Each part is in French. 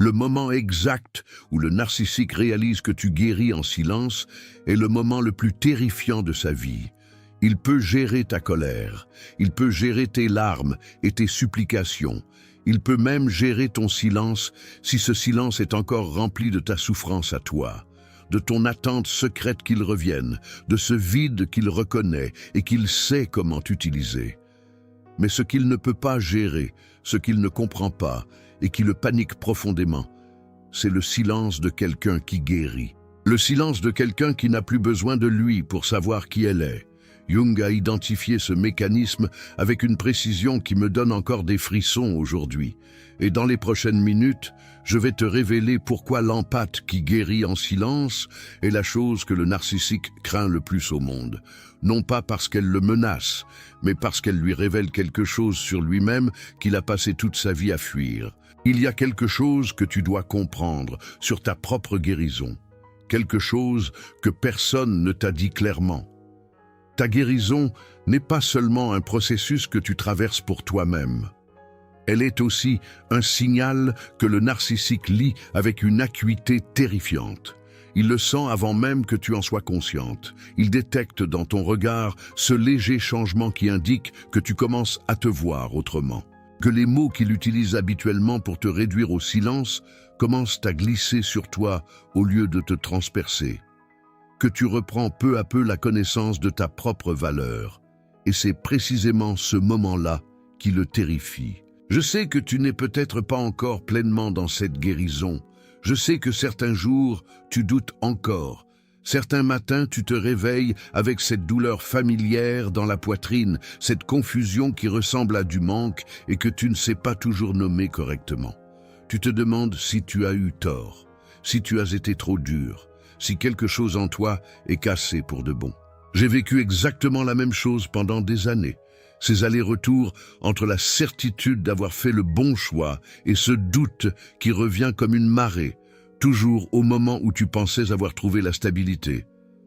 Le moment exact où le narcissique réalise que tu guéris en silence est le moment le plus terrifiant de sa vie. Il peut gérer ta colère, il peut gérer tes larmes et tes supplications. Il peut même gérer ton silence si ce silence est encore rempli de ta souffrance à toi, de ton attente secrète qu'il revienne, de ce vide qu'il reconnaît et qu'il sait comment utiliser. Mais ce qu'il ne peut pas gérer, ce qu'il ne comprend pas et qui le panique profondément, c'est le silence de quelqu'un qui guérit. Le silence de quelqu'un qui n'a plus besoin de lui pour savoir qui elle est. Jung a identifié ce mécanisme avec une précision qui me donne encore des frissons aujourd'hui. Et dans les prochaines minutes, je vais te révéler pourquoi l'empathe qui guérit en silence est la chose que le narcissique craint le plus au monde. Non pas parce qu'elle le menace, mais parce qu'elle lui révèle quelque chose sur lui-même qu'il a passé toute sa vie à fuir. Il y a quelque chose que tu dois comprendre sur ta propre guérison. Quelque chose que personne ne t'a dit clairement. Ta guérison n'est pas seulement un processus que tu traverses pour toi-même. Elle est aussi un signal que le narcissique lit avec une acuité terrifiante. Il le sent avant même que tu en sois consciente. Il détecte dans ton regard ce léger changement qui indique que tu commences à te voir autrement. Que les mots qu'il utilise habituellement pour te réduire au silence commencent à glisser sur toi au lieu de te transpercer. Que tu reprends peu à peu la connaissance de ta propre valeur. Et c'est précisément ce moment-là qui le terrifie. Je sais que tu n'es peut-être pas encore pleinement dans cette guérison. Je sais que certains jours, tu doutes encore. Certains matins, tu te réveilles avec cette douleur familière dans la poitrine, cette confusion qui ressemble à du manque et que tu ne sais pas toujours nommer correctement. Tu te demandes si tu as eu tort, si tu as été trop dur, si quelque chose en toi est cassé pour de bon. J'ai vécu exactement la même chose pendant des années. Ces allers-retours entre la certitude d'avoir fait le bon choix et ce doute qui revient comme une marée, toujours au moment où tu pensais avoir trouvé la stabilité.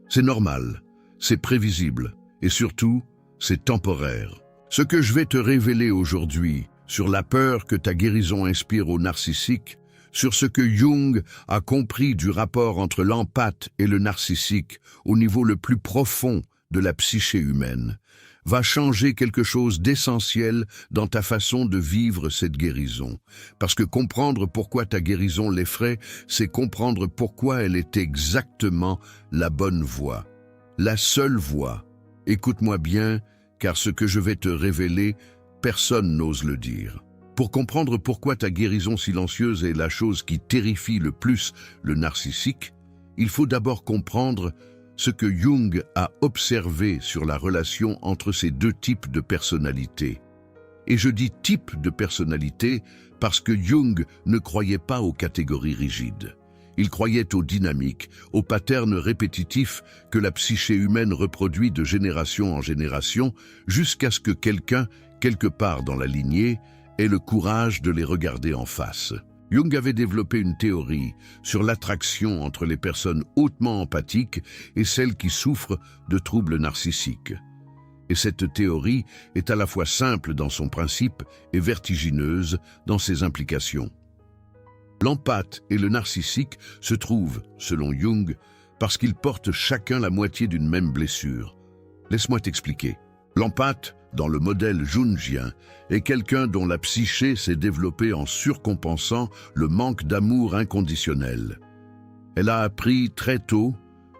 C'est normal, c'est prévisible et surtout, c'est temporaire. Ce que je vais te révéler aujourd'hui sur la peur que ta guérison inspire au narcissique, sur ce que Jung a compris du rapport entre l'empathe et le narcissique au niveau le plus profond de la psyché humaine, va changer quelque chose d'essentiel dans ta façon de vivre cette guérison. Parce que comprendre pourquoi ta guérison l'effraie, c'est comprendre pourquoi elle est exactement la bonne voie. La seule voie. Écoute-moi bien, car ce que je vais te révéler, personne n'ose le dire. Pour comprendre pourquoi ta guérison silencieuse est la chose qui terrifie le plus le narcissique, il faut d'abord comprendre ce que Jung a observé sur la relation entre ces deux types de personnalités. Et je dis type de personnalité parce que Jung ne croyait pas aux catégories rigides. Il croyait aux dynamiques, aux patterns répétitifs que la psyché humaine reproduit de génération en génération jusqu'à ce que quelqu'un, quelque part dans la lignée, ait le courage de les regarder en face. Jung avait développé une théorie sur l'attraction entre les personnes hautement empathiques et celles qui souffrent de troubles narcissiques. Et cette théorie est à la fois simple dans son principe et vertigineuse dans ses implications. L'empathe et le narcissique se trouvent, selon Jung, parce qu'ils portent chacun la moitié d'une même blessure. Laisse-moi t'expliquer. L'empathe, dans le modèle jungien, est quelqu'un dont la psyché s'est développée en surcompensant le manque d'amour inconditionnel. Elle a appris très tôt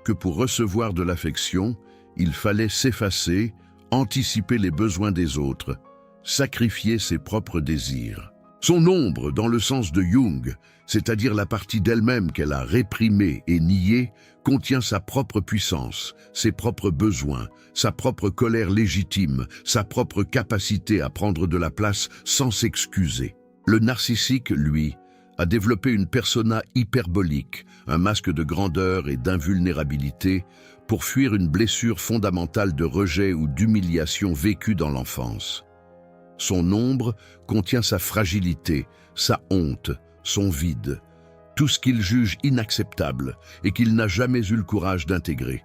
que pour recevoir de l'affection, il fallait s'effacer, anticiper les besoins des autres, sacrifier ses propres désirs. Son ombre, dans le sens de Jung, c'est-à-dire la partie d'elle-même qu'elle a réprimée et niée, contient sa propre puissance, ses propres besoins, sa propre colère légitime, sa propre capacité à prendre de la place sans s'excuser. Le narcissique, lui, a développé une persona hyperbolique, un masque de grandeur et d'invulnérabilité, pour fuir une blessure fondamentale de rejet ou d'humiliation vécue dans l'enfance. Son ombre contient sa fragilité, sa honte, son vide, tout ce qu'il juge inacceptable et qu'il n'a jamais eu le courage d'intégrer.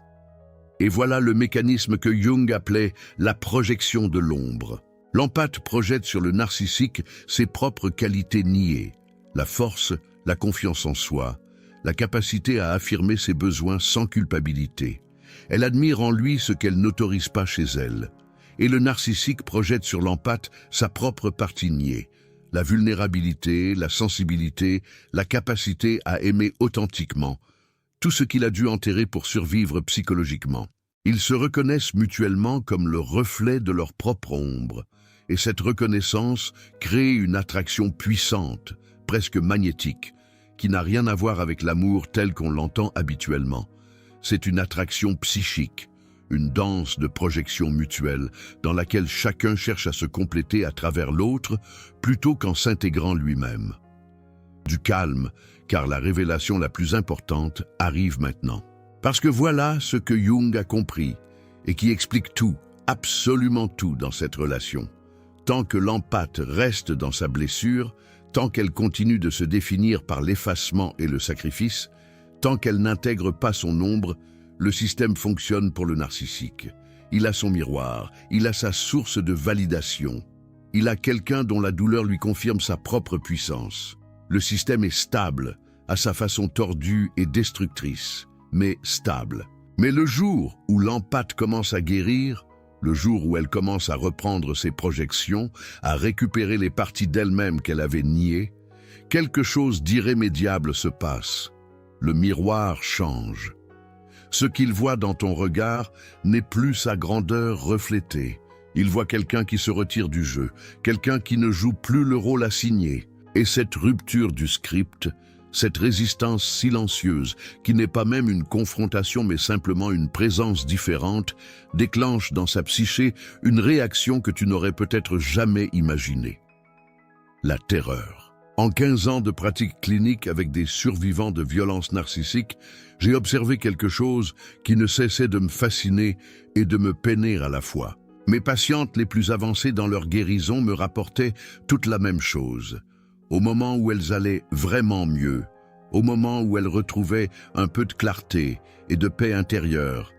Et voilà le mécanisme que Jung appelait la projection de l'ombre. L'empathe projette sur le narcissique ses propres qualités niées, la force, la confiance en soi, la capacité à affirmer ses besoins sans culpabilité. Elle admire en lui ce qu'elle n'autorise pas chez elle. Et le narcissique projette sur l'empathe sa propre partie niée, la vulnérabilité, la sensibilité, la capacité à aimer authentiquement, tout ce qu'il a dû enterrer pour survivre psychologiquement. Ils se reconnaissent mutuellement comme le reflet de leur propre ombre, et cette reconnaissance crée une attraction puissante, presque magnétique, qui n'a rien à voir avec l'amour tel qu'on l'entend habituellement. C'est une attraction psychique, une danse de projection mutuelle dans laquelle chacun cherche à se compléter à travers l'autre plutôt qu'en s'intégrant lui-même. Du calme, car la révélation la plus importante arrive maintenant. Parce que voilà ce que Jung a compris et qui explique tout, absolument tout dans cette relation. Tant que l'empathe reste dans sa blessure, tant qu'elle continue de se définir par l'effacement et le sacrifice, tant qu'elle n'intègre pas son ombre, le système fonctionne pour le narcissique. Il a son miroir, il a sa source de validation. Il a quelqu'un dont la douleur lui confirme sa propre puissance. Le système est stable, à sa façon tordue et destructrice, mais stable. Mais le jour où l'empathe commence à guérir, le jour où elle commence à reprendre ses projections, à récupérer les parties d'elle-même qu'elle avait niées, quelque chose d'irrémédiable se passe. Le miroir change. Ce qu'il voit dans ton regard n'est plus sa grandeur reflétée. Il voit quelqu'un qui se retire du jeu, quelqu'un qui ne joue plus le rôle assigné. Et cette rupture du script, cette résistance silencieuse, qui n'est pas même une confrontation mais simplement une présence différente, déclenche dans sa psyché une réaction que tu n'aurais peut-être jamais imaginée. La terreur. En 15 ans de pratique clinique avec des survivants de violences narcissiques, j'ai observé quelque chose qui ne cessait de me fasciner et de me peiner à la fois. Mes patientes les plus avancées dans leur guérison me rapportaient toute la même chose. Au moment où elles allaient vraiment mieux, au moment où elles retrouvaient un peu de clarté et de paix intérieure,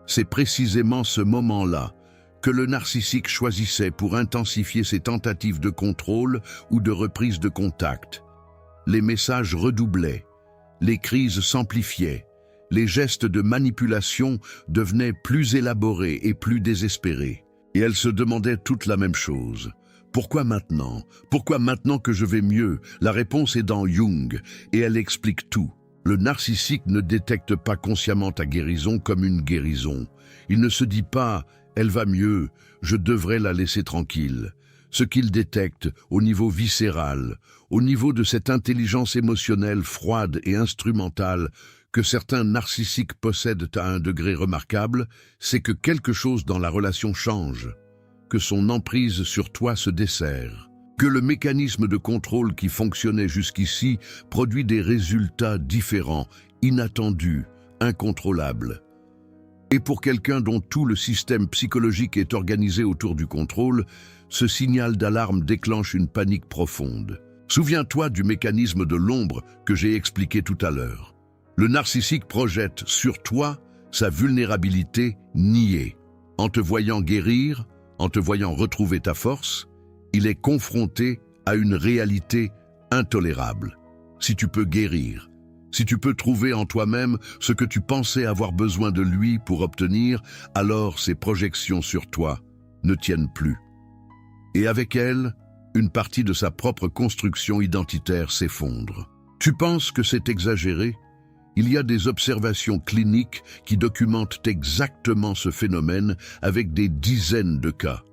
c'est précisément ce moment-là que le narcissique choisissait pour intensifier ses tentatives de contrôle ou de reprise de contact. Les messages redoublaient, les crises s'amplifiaient, les gestes de manipulation devenaient plus élaborés et plus désespérés. Et elle se demandait toute la même chose. Pourquoi maintenant? Pourquoi maintenant que je vais mieux? La réponse est dans Jung, et elle explique tout. Le narcissique ne détecte pas consciemment ta guérison comme une guérison. Il ne se dit pas « elle va mieux, je devrais la laisser tranquille ». Ce qu'il détecte au niveau viscéral, au niveau de cette intelligence émotionnelle froide et instrumentale que certains narcissiques possèdent à un degré remarquable, c'est que quelque chose dans la relation change, que son emprise sur toi se desserre, que le mécanisme de contrôle qui fonctionnait jusqu'ici produit des résultats différents, inattendus, incontrôlables. Et pour quelqu'un dont tout le système psychologique est organisé autour du contrôle, ce signal d'alarme déclenche une panique profonde. Souviens-toi du mécanisme de l'ombre que j'ai expliqué tout à l'heure. Le narcissique projette sur toi sa vulnérabilité niée. En te voyant guérir, en te voyant retrouver ta force, il est confronté à une réalité intolérable. Si tu peux guérir, si tu peux trouver en toi-même ce que tu pensais avoir besoin de lui pour obtenir, alors ses projections sur toi ne tiennent plus. Et avec elles, une partie de sa propre construction identitaire s'effondre. Tu penses que c'est exagéré? Il y a des observations cliniques qui documentent exactement ce phénomène avec des dizaines de cas.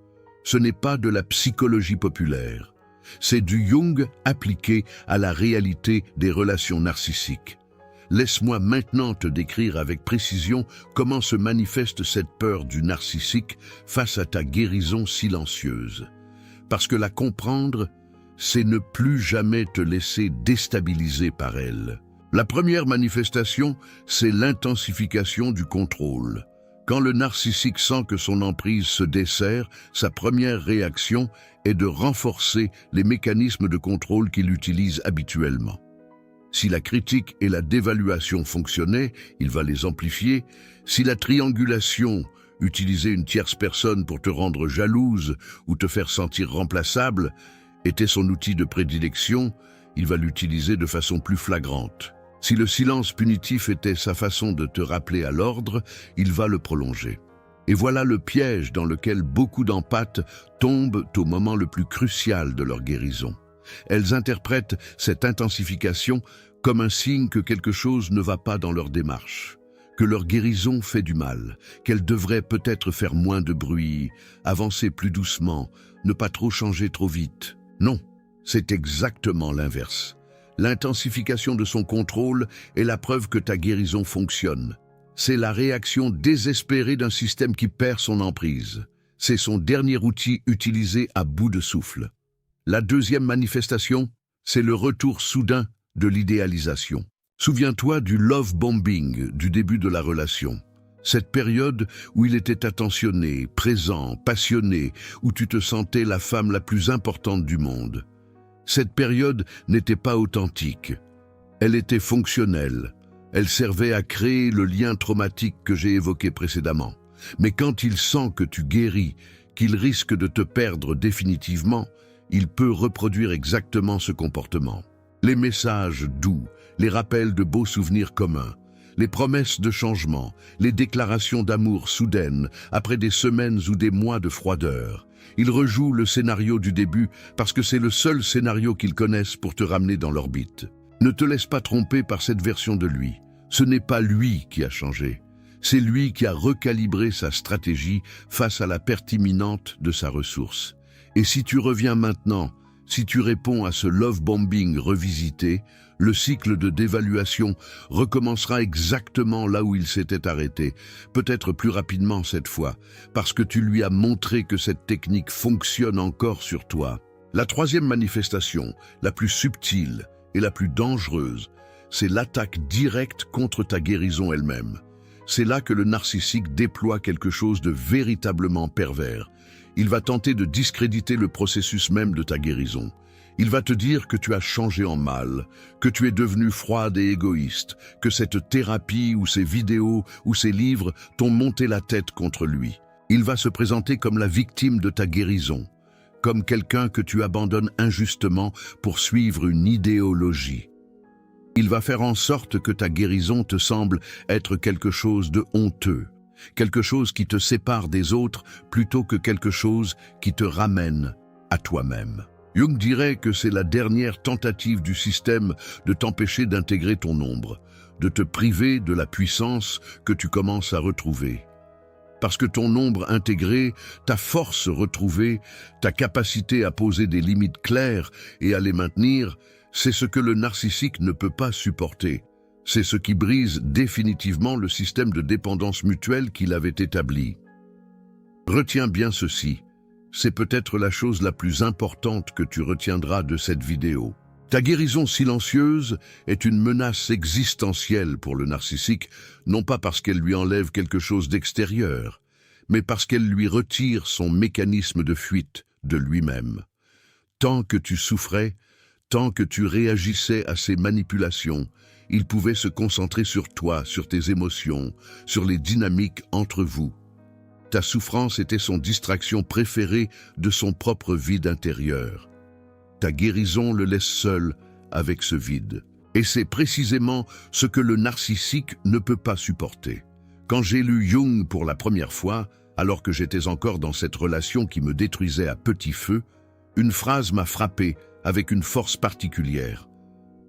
Ce n'est pas de la psychologie populaire. C'est du Jung appliqué à la réalité des relations narcissiques. Laisse-moi maintenant te décrire avec précision comment se manifeste cette peur du narcissique face à ta guérison silencieuse. Parce que la comprendre, c'est ne plus jamais te laisser déstabiliser par elle. La première manifestation, c'est l'intensification du contrôle. Quand le narcissique sent que son emprise se dessert, sa première réaction est de renforcer les mécanismes de contrôle qu'il utilise habituellement. Si la critique et la dévaluation fonctionnaient, il va les amplifier. Si la triangulation, utiliser une tierce personne pour te rendre jalouse ou te faire sentir remplaçable, était son outil de prédilection, il va l'utiliser de façon plus flagrante. Si le silence punitif était sa façon de te rappeler à l'ordre, il va le prolonger. Et voilà le piège dans lequel beaucoup d'empathes tombent au moment le plus crucial de leur guérison. Elles interprètent cette intensification comme un signe que quelque chose ne va pas dans leur démarche, que leur guérison fait du mal, qu'elles devraient peut-être faire moins de bruit, avancer plus doucement, ne pas trop changer trop vite. Non, c'est exactement l'inverse. L'intensification de son contrôle est la preuve que ta guérison fonctionne. C'est la réaction désespérée d'un système qui perd son emprise. C'est son dernier outil utilisé à bout de souffle. La deuxième manifestation, c'est le retour soudain de l'idéalisation. Souviens-toi du love bombing du début de la relation. Cette période où il était attentionné, présent, passionné, où tu te sentais la femme la plus importante du monde. Cette période n'était pas authentique. Elle était fonctionnelle. Elle servait à créer le lien traumatique que j'ai évoqué précédemment. Mais quand il sent que tu guéris, qu'il risque de te perdre définitivement, il peut reproduire exactement ce comportement. Les messages doux, les rappels de beaux souvenirs communs, les promesses de changement, les déclarations d'amour soudaines après des semaines ou des mois de froideur. Ils rejouent le scénario du début parce que c'est le seul scénario qu'ils connaissent pour te ramener dans l'orbite. Ne te laisse pas tromper par cette version de lui. Ce n'est pas lui qui a changé. C'est lui qui a recalibré sa stratégie face à la perte imminente de sa ressource. Et si tu reviens maintenant, si tu réponds à ce love bombing revisité, le cycle de dévaluation recommencera exactement là où il s'était arrêté, peut-être plus rapidement cette fois, parce que tu lui as montré que cette technique fonctionne encore sur toi. La troisième manifestation, la plus subtile et la plus dangereuse, c'est l'attaque directe contre ta guérison elle-même. C'est là que le narcissique déploie quelque chose de véritablement pervers. Il va tenter de discréditer le processus même de ta guérison. Il va te dire que tu as changé en mal, que tu es devenu froide et égoïste, que cette thérapie ou ces vidéos ou ces livres t'ont monté la tête contre lui. Il va se présenter comme la victime de ta guérison, comme quelqu'un que tu abandonnes injustement pour suivre une idéologie. Il va faire en sorte que ta guérison te semble être quelque chose de honteux, quelque chose qui te sépare des autres plutôt que quelque chose qui te ramène à toi-même. Jung dirait que c'est la dernière tentative du système de t'empêcher d'intégrer ton ombre, de te priver de la puissance que tu commences à retrouver. Parce que ton ombre intégrée, ta force retrouvée, ta capacité à poser des limites claires et à les maintenir, c'est ce que le narcissique ne peut pas supporter. C'est ce qui brise définitivement le système de dépendance mutuelle qu'il avait établi. Retiens bien ceci. C'est peut-être la chose la plus importante que tu retiendras de cette vidéo. Ta guérison silencieuse est une menace existentielle pour le narcissique, non pas parce qu'elle lui enlève quelque chose d'extérieur, mais parce qu'elle lui retire son mécanisme de fuite de lui-même. Tant que tu souffrais, tant que tu réagissais à ces manipulations, il pouvait se concentrer sur toi, sur tes émotions, sur les dynamiques entre vous. Ta souffrance était son distraction préférée de son propre vide intérieur. Ta guérison le laisse seul avec ce vide. Et c'est précisément ce que le narcissique ne peut pas supporter. Quand j'ai lu Jung pour la première fois, alors que j'étais encore dans cette relation qui me détruisait à petit feu, une phrase m'a frappé avec une force particulière.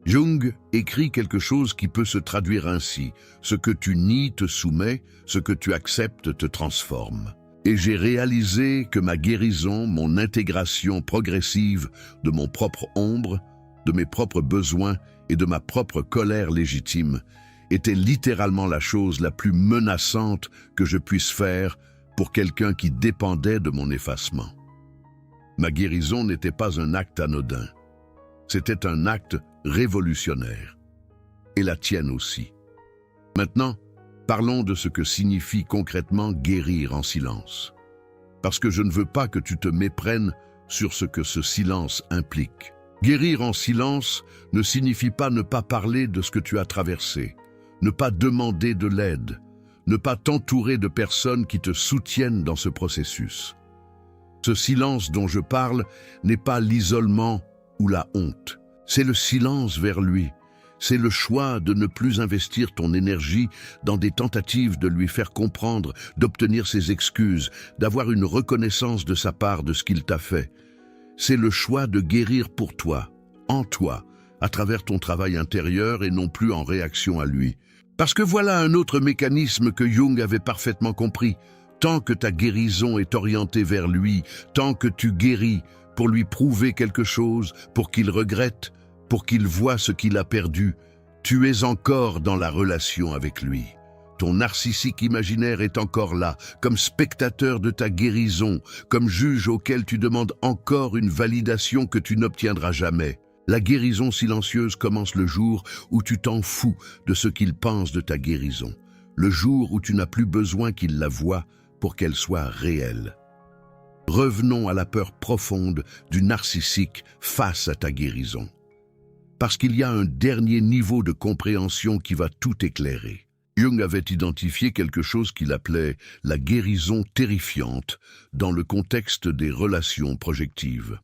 Jung écrit quelque chose qui peut se traduire ainsi: ce que tu nies te soumet, ce que tu acceptes te transforme. Et j'ai réalisé que ma guérison, mon intégration progressive de mon propre ombre, de mes propres besoins et de ma propre colère légitime était littéralement la chose la plus menaçante que je puisse faire pour quelqu'un qui dépendait de mon effacement. Ma guérison n'était pas un acte anodin. C'était un acte révolutionnaire. Et la tienne aussi. Maintenant, parlons de ce que signifie concrètement guérir en silence. Parce que je ne veux pas que tu te méprennes sur ce que ce silence implique. Guérir en silence ne signifie pas ne pas parler de ce que tu as traversé, ne pas demander de l'aide, ne pas t'entourer de personnes qui te soutiennent dans ce processus. Ce silence dont je parle n'est pas l'isolement ou la honte. C'est le silence vers lui. C'est le choix de ne plus investir ton énergie dans des tentatives de lui faire comprendre, d'obtenir ses excuses, d'avoir une reconnaissance de sa part de ce qu'il t'a fait. C'est le choix de guérir pour toi, en toi, à travers ton travail intérieur et non plus en réaction à lui. Parce que voilà un autre mécanisme que Jung avait parfaitement compris. Tant que ta guérison est orientée vers lui, tant que tu guéris pour lui prouver quelque chose, pour qu'il regrette, pour qu'il voie ce qu'il a perdu, tu es encore dans la relation avec lui. Ton narcissique imaginaire est encore là, comme spectateur de ta guérison, comme juge auquel tu demandes encore une validation que tu n'obtiendras jamais. La guérison silencieuse commence le jour où tu t'en fous de ce qu'il pense de ta guérison, le jour où tu n'as plus besoin qu'il la voie pour qu'elle soit réelle. Revenons à la peur profonde du narcissique face à ta guérison. Parce qu'il y a un dernier niveau de compréhension qui va tout éclairer. Jung avait identifié quelque chose qu'il appelait la guérison terrifiante dans le contexte des relations projectives.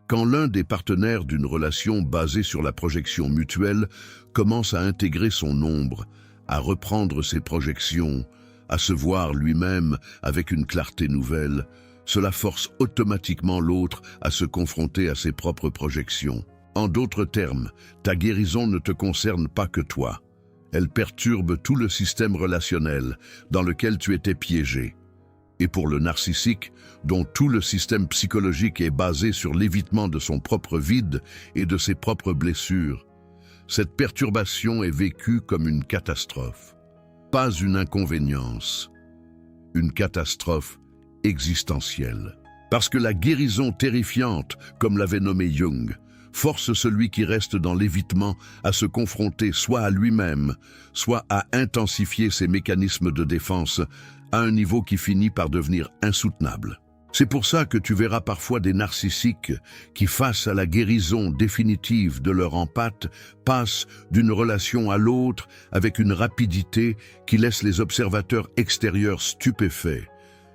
Quand l'un des partenaires d'une relation basée sur la projection mutuelle commence à intégrer son ombre, à reprendre ses projections, à se voir lui-même avec une clarté nouvelle, cela force automatiquement l'autre à se confronter à ses propres projections. En d'autres termes, ta guérison ne te concerne pas que toi. Elle perturbe tout le système relationnel dans lequel tu étais piégé. Et pour le narcissique, dont tout le système psychologique est basé sur l'évitement de son propre vide et de ses propres blessures, cette perturbation est vécue comme une catastrophe. Pas une inconvénience, une catastrophe existentielle. Parce que la guérison terrifiante, comme l'avait nommé Jung, force celui qui reste dans l'évitement à se confronter soit à lui-même, soit à intensifier ses mécanismes de défense à un niveau qui finit par devenir insoutenable. C'est pour ça que tu verras parfois des narcissiques qui, face à la guérison définitive de leur empathe, passent d'une relation à l'autre avec une rapidité qui laisse les observateurs extérieurs stupéfaits.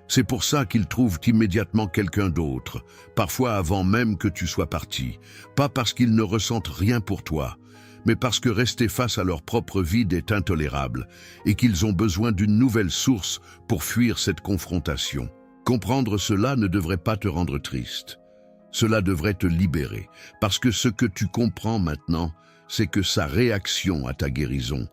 C'est pour ça qu'ils trouvent immédiatement quelqu'un d'autre, parfois avant même que tu sois parti, pas parce qu'ils ne ressentent rien pour toi, mais parce que rester face à leur propre vide est intolérable et qu'ils ont besoin d'une nouvelle source pour fuir cette confrontation. Comprendre cela ne devrait pas te rendre triste. Cela devrait te libérer, parce que ce que tu comprends maintenant, c'est que sa réaction à ta guérison,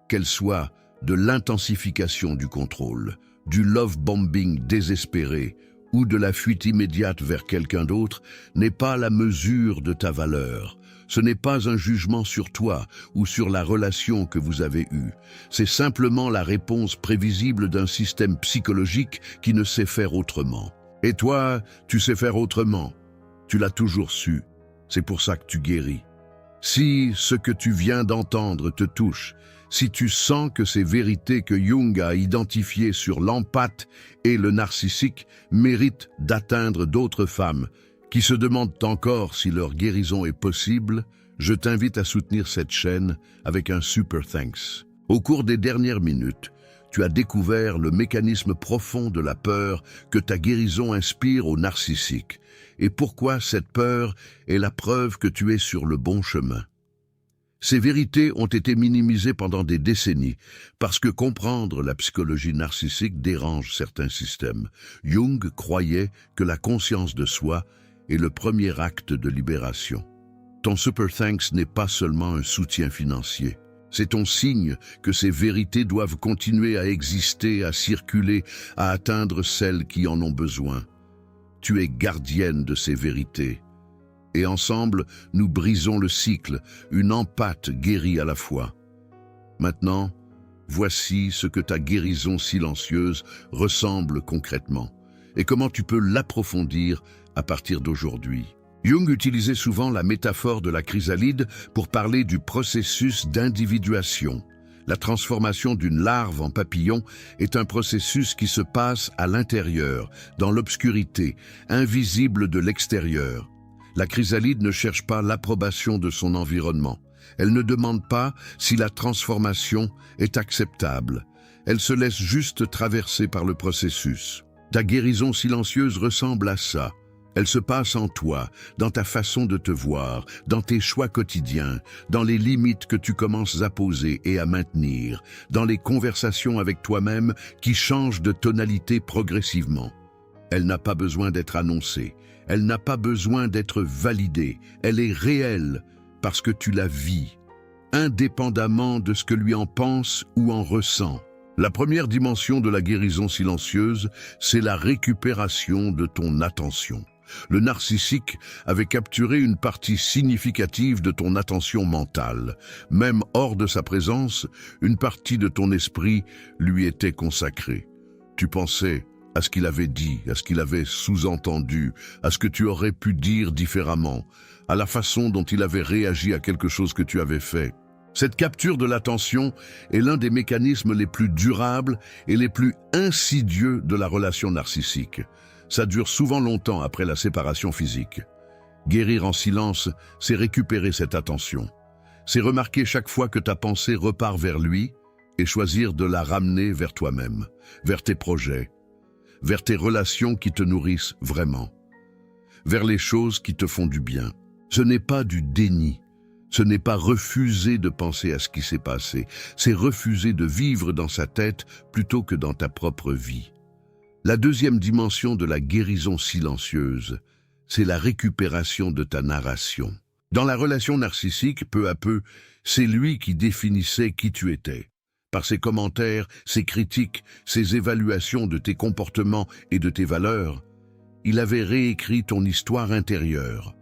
qu'elle soit de l'intensification du contrôle, du love bombing désespéré ou de la fuite immédiate vers quelqu'un d'autre, n'est pas la mesure de ta valeur. Ce n'est pas un jugement sur toi ou sur la relation que vous avez eue. C'est simplement la réponse prévisible d'un système psychologique qui ne sait faire autrement. Et toi, tu sais faire autrement. Tu l'as toujours su. C'est pour ça que tu guéris. Si ce que tu viens d'entendre te touche, si tu sens que ces vérités que Jung a identifiées sur l'empathe et le narcissique méritent d'atteindre d'autres femmes qui se demandent encore si leur guérison est possible, je t'invite à soutenir cette chaîne avec un super thanks. Au cours des dernières minutes, tu as découvert le mécanisme profond de la peur que ta guérison inspire aux narcissiques et pourquoi cette peur est la preuve que tu es sur le bon chemin. Ces vérités ont été minimisées pendant des décennies parce que comprendre la psychologie narcissique dérange certains systèmes. Jung croyait que la conscience de soi est le premier acte de libération. Ton super thanks n'est pas seulement un soutien financier. C'est ton signe que ces vérités doivent continuer à exister, à circuler, à atteindre celles qui en ont besoin. Tu es gardienne de ces vérités. Et ensemble, nous brisons le cycle, une empathe guérie à la fois. Maintenant, voici ce que ta guérison silencieuse ressemble concrètement et comment tu peux l'approfondir à partir d'aujourd'hui. Jung utilisait souvent la métaphore de la chrysalide pour parler du processus d'individuation. La transformation d'une larve en papillon est un processus qui se passe à l'intérieur, dans l'obscurité, invisible de l'extérieur. La chrysalide ne cherche pas l'approbation de son environnement. Elle ne demande pas si la transformation est acceptable. Elle se laisse juste traverser par le processus. Ta guérison silencieuse ressemble à ça. Elle se passe en toi, dans ta façon de te voir, dans tes choix quotidiens, dans les limites que tu commences à poser et à maintenir, dans les conversations avec toi-même qui changent de tonalité progressivement. Elle n'a pas besoin d'être annoncée, elle n'a pas besoin d'être validée, elle est réelle parce que tu la vis, indépendamment de ce que lui en pense ou en ressent. La première dimension de la guérison silencieuse, c'est la récupération de ton attention. Le narcissique avait capturé une partie significative de ton attention mentale. Même hors de sa présence, une partie de ton esprit lui était consacrée. Tu pensais à ce qu'il avait dit, à ce qu'il avait sous-entendu, à ce que tu aurais pu dire différemment, à la façon dont il avait réagi à quelque chose que tu avais fait. Cette capture de l'attention est l'un des mécanismes les plus durables et les plus insidieux de la relation narcissique. Ça dure souvent longtemps après la séparation physique. Guérir en silence, c'est récupérer cette attention. C'est remarquer chaque fois que ta pensée repart vers lui et choisir de la ramener vers toi-même, vers tes projets, vers tes relations qui te nourrissent vraiment, vers les choses qui te font du bien. Ce n'est pas du déni. Ce n'est pas refuser de penser à ce qui s'est passé, c'est refuser de vivre dans sa tête plutôt que dans ta propre vie. La deuxième dimension de la guérison silencieuse, c'est la récupération de ta narration. Dans la relation narcissique, peu à peu, c'est lui qui définissait qui tu étais. Par ses commentaires, ses critiques, ses évaluations de tes comportements et de tes valeurs, il avait réécrit ton histoire intérieure.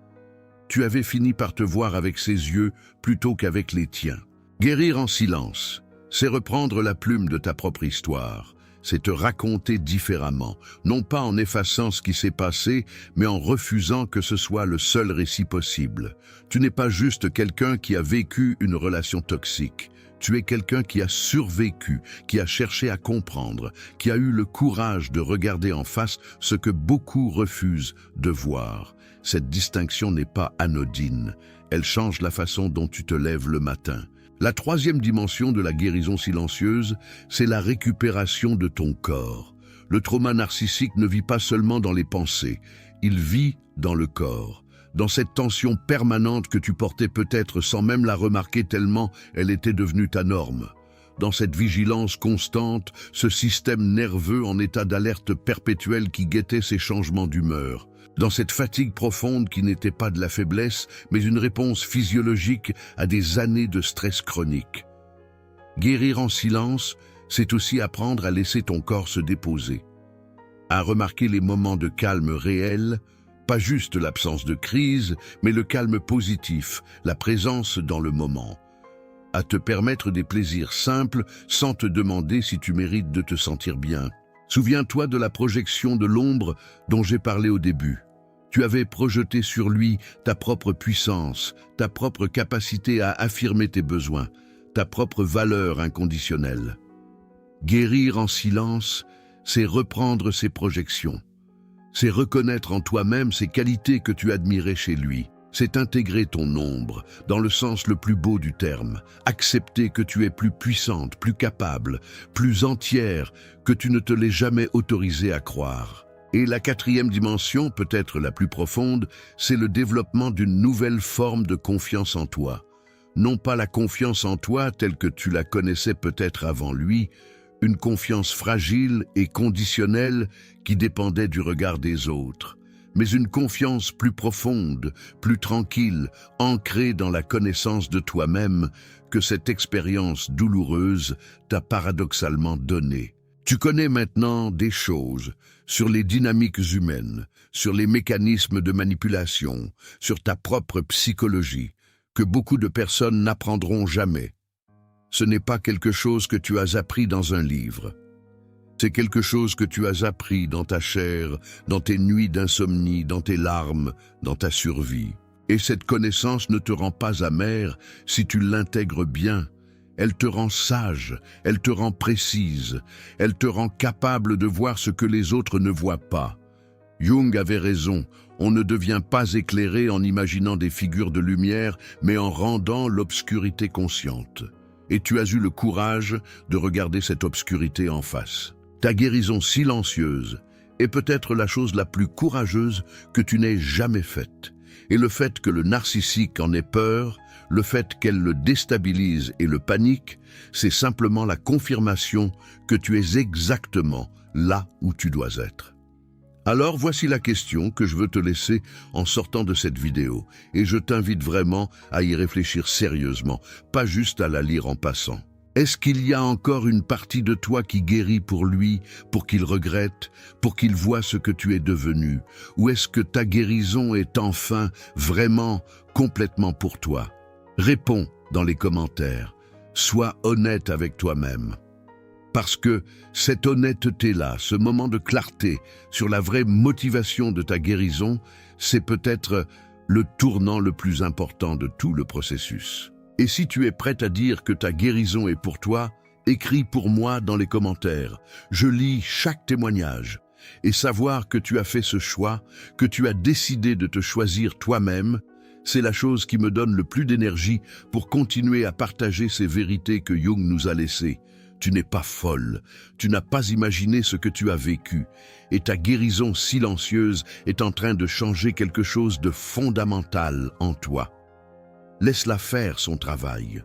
Tu avais fini par te voir avec ses yeux plutôt qu'avec les tiens. Guérir en silence, c'est reprendre la plume de ta propre histoire, c'est te raconter différemment, non pas en effaçant ce qui s'est passé, mais en refusant que ce soit le seul récit possible. Tu n'es pas juste quelqu'un qui a vécu une relation toxique. Tu es quelqu'un qui a survécu, qui a cherché à comprendre, qui a eu le courage de regarder en face ce que beaucoup refusent de voir. Cette distinction n'est pas anodine. Elle change la façon dont tu te lèves le matin. La troisième dimension de la guérison silencieuse, c'est la récupération de ton corps. Le trauma narcissique ne vit pas seulement dans les pensées, il vit dans le corps. Dans cette tension permanente que tu portais peut-être sans même la remarquer tellement elle était devenue ta norme. Dans cette vigilance constante, ce système nerveux en état d'alerte perpétuelle qui guettait ces changements d'humeur. Dans cette fatigue profonde qui n'était pas de la faiblesse, mais une réponse physiologique à des années de stress chronique. Guérir en silence, c'est aussi apprendre à laisser ton corps se déposer, à remarquer les moments de calme réel, pas juste l'absence de crise, mais le calme positif, la présence dans le moment, à te permettre des plaisirs simples sans te demander si tu mérites de te sentir bien. Souviens-toi de la projection de l'ombre dont j'ai parlé au début. Tu avais projeté sur lui ta propre puissance, ta propre capacité à affirmer tes besoins, ta propre valeur inconditionnelle. Guérir en silence, c'est reprendre ces projections. C'est reconnaître en toi-même ces qualités que tu admirais chez lui. C'est intégrer ton ombre, dans le sens le plus beau du terme. Accepter que tu es plus puissante, plus capable, plus entière, que tu ne te l'es jamais autorisé à croire. Et la quatrième dimension, peut-être la plus profonde, c'est le développement d'une nouvelle forme de confiance en toi. Non pas la confiance en toi telle que tu la connaissais peut-être avant lui, une confiance fragile et conditionnelle qui dépendait du regard des autres, mais une confiance plus profonde, plus tranquille, ancrée dans la connaissance de toi-même que cette expérience douloureuse t'a paradoxalement donnée. Tu connais maintenant des choses sur les dynamiques humaines, sur les mécanismes de manipulation, sur ta propre psychologie, que beaucoup de personnes n'apprendront jamais. Ce n'est pas quelque chose que tu as appris dans un livre. C'est quelque chose que tu as appris dans ta chair, dans tes nuits d'insomnie, dans tes larmes, dans ta survie. Et cette connaissance ne te rend pas amère si tu l'intègres bien. Elle te rend sage, elle te rend précise, elle te rend capable de voir ce que les autres ne voient pas. Jung avait raison, on ne devient pas éclairé en imaginant des figures de lumière, mais en rendant l'obscurité consciente. Et tu as eu le courage de regarder cette obscurité en face. Ta guérison silencieuse est peut-être la chose la plus courageuse que tu n'aies jamais faite. Et le fait que le narcissique en ait peur, le fait qu'elle le déstabilise et le panique, c'est simplement la confirmation que tu es exactement là où tu dois être. Alors voici la question que je veux te laisser en sortant de cette vidéo, et je t'invite vraiment à y réfléchir sérieusement, pas juste à la lire en passant. Est-ce qu'il y a encore une partie de toi qui guérit pour lui, pour qu'il regrette, pour qu'il voie ce que tu es devenu? Ou est-ce que ta guérison est enfin vraiment complètement pour toi? Réponds dans les commentaires. Sois honnête avec toi-même. Parce que cette honnêteté-là, ce moment de clarté sur la vraie motivation de ta guérison, c'est peut-être le tournant le plus important de tout le processus. Et si tu es prête à dire que ta guérison est pour toi, écris pour moi dans les commentaires. Je lis chaque témoignage. Et savoir que tu as fait ce choix, que tu as décidé de te choisir toi-même, c'est la chose qui me donne le plus d'énergie pour continuer à partager ces vérités que Jung nous a laissées. Tu n'es pas folle, tu n'as pas imaginé ce que tu as vécu, et ta guérison silencieuse est en train de changer quelque chose de fondamental en toi. Laisse-la faire son travail.